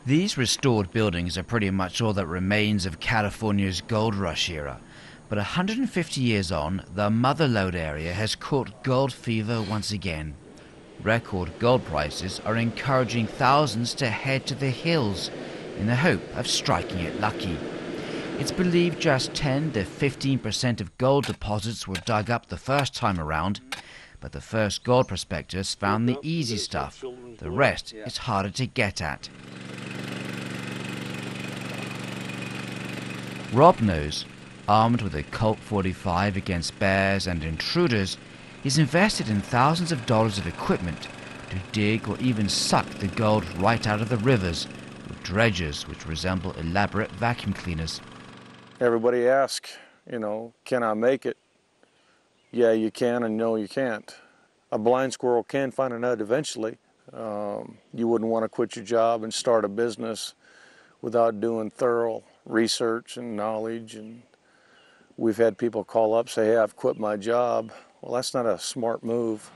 These restored buildings are pretty much all that remains of California's gold rush era. But 150 years on, the Motherlode area has caught gold fever once again. Record gold prices are encouraging thousands to head to the hills in the hope of striking it lucky. It's believed just 10 to 15% of gold deposits were dug up the first time around, but the first gold prospectors found the easy stuff. The rest is harder to get at. Rob knows, armed with a Colt 45 against bears and intruders, he's invested in thousands of dollars of equipment to dig or even suck the gold right out of the rivers with dredgers which resemble elaborate vacuum cleaners. Everybody asks, can I make it? Yeah, you can, and no, you can't. A blind squirrel can find a nut eventually. You wouldn't want to quit your job and start a business without doing thorough research and knowledge. And we've had people call up, say, hey, I've quit my job. Well, that's not a smart move.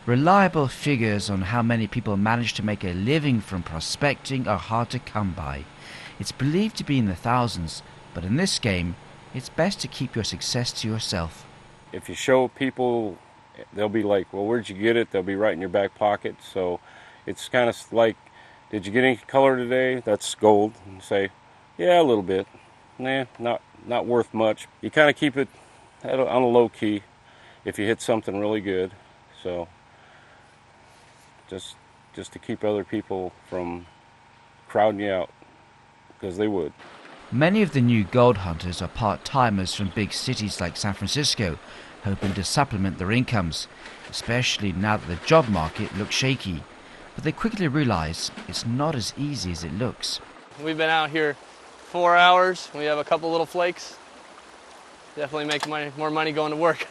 Reliable figures on how many people manage to make a living from prospecting are hard to come by. It's believed to be in the thousands, but in this game, it's best to keep your success to yourself. If you show people, they'll be like, well, where'd you get it? They'll be right in your back pocket. So it's kind of like, did you get any color today? That's gold. And say, yeah, a little bit. Nah, not worth much. You kind of keep it on a low key if you hit something really good. So just to keep other people from crowding you out, because they would. Many of the new gold hunters are part-timers from big cities like San Francisco, hoping to supplement their incomes, especially now that the job market looks shaky. But they quickly realize it's not as easy as it looks. We've been out here 4 hours. We have a couple little flakes. Definitely make more money going to work.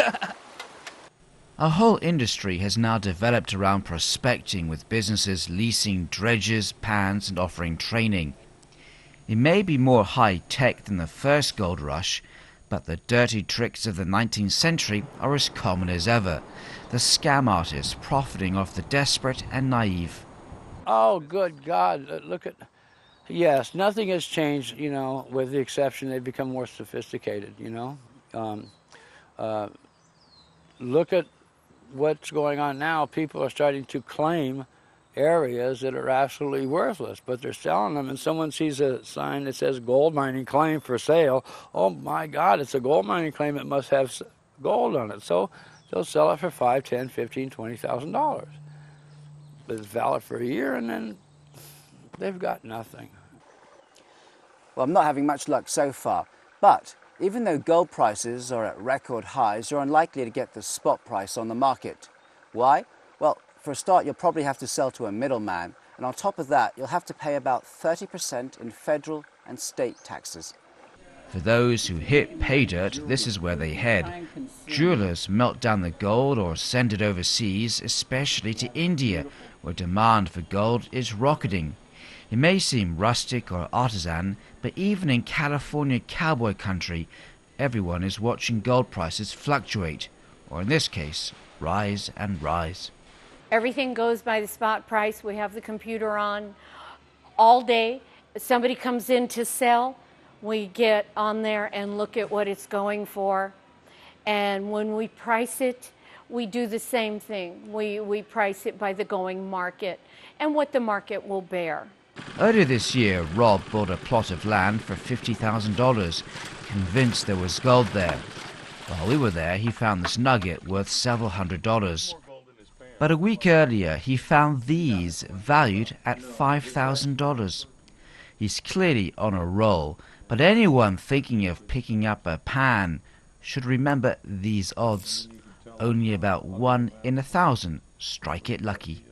A whole industry has now developed around prospecting, with businesses leasing dredgers, pans, and offering training. It may be more high-tech than the first gold rush, but the dirty tricks of the 19th century are as common as ever. The scam artists profiting off the desperate and naive. Oh, good God, look at... Yes, nothing has changed, with the exception they've become more sophisticated, Look at what's going on now. People are starting to claim areas that are absolutely worthless, but they're selling them, and someone sees a sign that says gold mining claim for sale. Oh my God, it's a gold mining claim. It must have gold on it. So they'll sell it for $5,000, $10,000, $15,000, $20,000. But it's valid for a year, and then they've got nothing. Well, I'm not having much luck so far, but even though gold prices are at record highs, you're unlikely to get the spot price on the market. Why? Well, for a start, you'll probably have to sell to a middleman, and on top of that, you'll have to pay about 30% in federal and state taxes. For those who hit pay dirt, this is where they head. Jewelers melt down the gold or send it overseas, especially to India, where demand for gold is rocketing. It may seem rustic or artisan, but even in California cowboy country, everyone is watching gold prices fluctuate, or in this case, rise and rise. Everything goes by the spot price. We have the computer on all day. If somebody comes in to sell, we get on there and look at what it's going for. And when we price it, we do the same thing. We price it by the going market and what the market will bear. Earlier this year, Rob bought a plot of land for $50,000, convinced there was gold there. While we were there, he found this nugget worth several $100s. But a week earlier, he found these valued at $5,000. He's clearly on a roll, but anyone thinking of picking up a pan should remember these odds. Only about 1 in 1,000 strike it lucky.